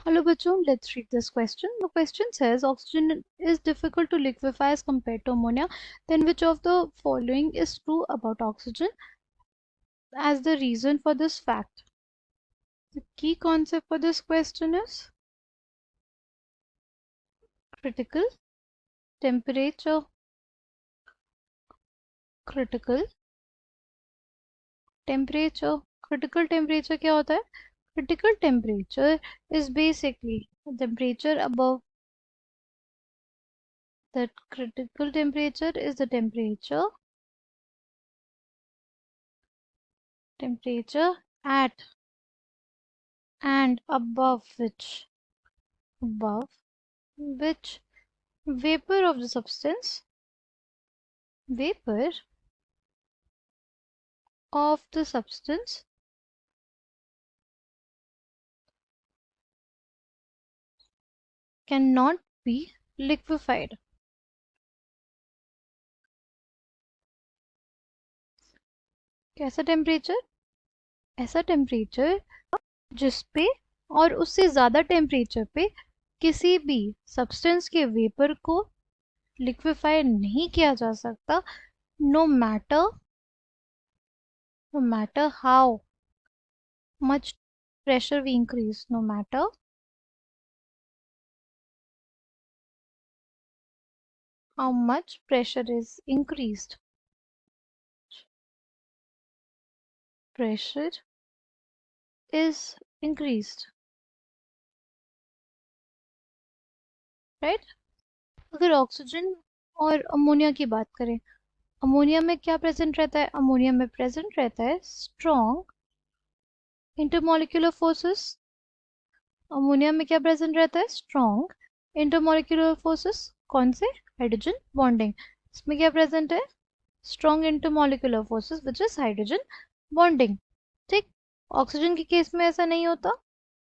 Hello bachon, let's read this question. The question says oxygen is difficult to liquefy as compared to ammonia. Then which of the following is true about oxygen as the reason for this fact? The key concept for this question is critical temperature. Critical temperature. Critical temperature क्या होता है? Critical temperature is basically temperature above. That critical temperature is the temperature at and above which vapor of the substance vapor of the substance cannot be liquefied. कैसा temperature? ऐसा temperature जिस पे और उससे ज़्यादा टेम्परेचर पे किसी भी सब्सटेंस के वेपर को लिक्विफाई नहीं किया जा सकता, no matter how much pressure we increase, no matter how much pressure is increased. Pressure is increased, right? अगर ऑक्सीजन और अमोनिया की बात करें, अमोनिया में क्या प्रेजेंट रहता है? अमोनिया में प्रेजेंट रहता है स्ट्रॉन्ग इंटरमोलिकुलर फोर्सेस। अमोनिया में क्या प्रेजेंट रहता है? Strong intermolecular forces. कौन से? Hydrogen bonding. इसमें क्या प्रेजेंट है? Strong intermolecular forces which is hydrogen bonding. ठीक, ऑक्सीजन के केस में ऐसा नहीं होता,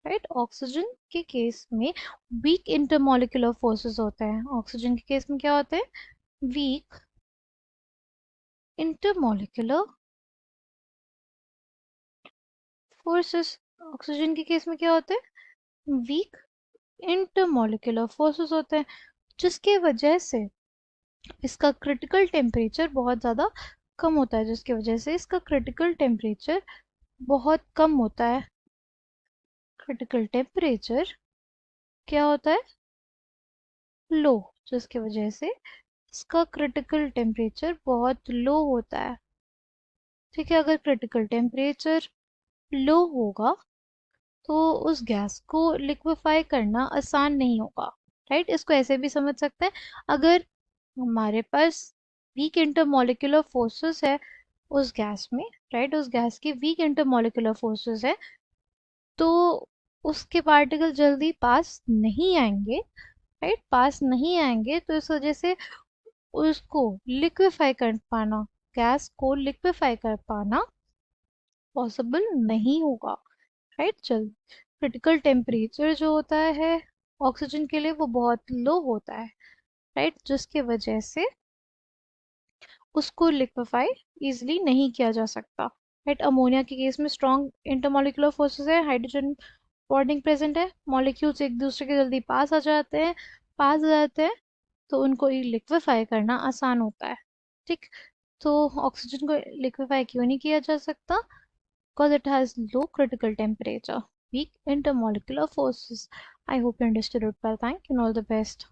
राइट? ऑक्सीजन के केस में वीक इंटरमोलिकुलर फोर्सेस होते हैं। ऑक्सीजन के केस में क्या होते हैं? Weak intermolecular forces. ऑक्सीजन के केस में क्या होते हैं? वीक इंटरमोलिकुलर फोर्सेस होते हैं, जिसके वजह से इसका क्रिटिकल टेम्परेचर बहुत ज़्यादा कम होता है, जिसकी वजह से इसका क्रिटिकल टेम्परेचर बहुत कम होता है। क्रिटिकल टेम्परेचर क्या होता है? लो, जिसकी वजह से इसका क्रिटिकल टेम्परेचर बहुत लो होता है। ठीक है, अगर क्रिटिकल टेम्परेचर लो होगा तो उस गैस को लिक्विफाई करना आसान नहीं होगा, राइट? इसको ऐसे भी समझ सकते हैं, अगर हमारे पास वीक इंटरमोलिकुलर फोर्सेस है उस गैस में, राइट, उस गैस की वीक इंटरमोलिकुलर फोर्सेस है, तो उसके पार्टिकल जल्दी पास नहीं आएंगे, राइट? पास नहीं आएंगे, तो इस वजह से उसको लिक्विफाई कर पाना, गैस को लिक्विफाई कर पाना पॉसिबल नहीं होगा, राइट? चल, क्रिटिकल टेम्परेचर जो होता है ऑक्सीजन के लिए वो बहुत लो होता है, राइट, जिसके वजह से उसको लिक्विफाई इजीली नहीं किया जा सकता, राइट? अमोनिया के केस में स्ट्रॉन्ग इंटरमोलिकुलर फोर्सेस है, हाइड्रोजन बॉन्डिंग प्रेजेंट है, मॉलिक्यूल्स एक दूसरे के जल्दी पास आ जाते हैं, तो उनको लिक्विफाई करना आसान होता है। ठीक, तो ऑक्सीजन को लिक्विफाई क्यों नहीं किया जा सकता? Because it has low critical temperature, weak intermolecular forces. I hope you understood it well. Thank you and all the best.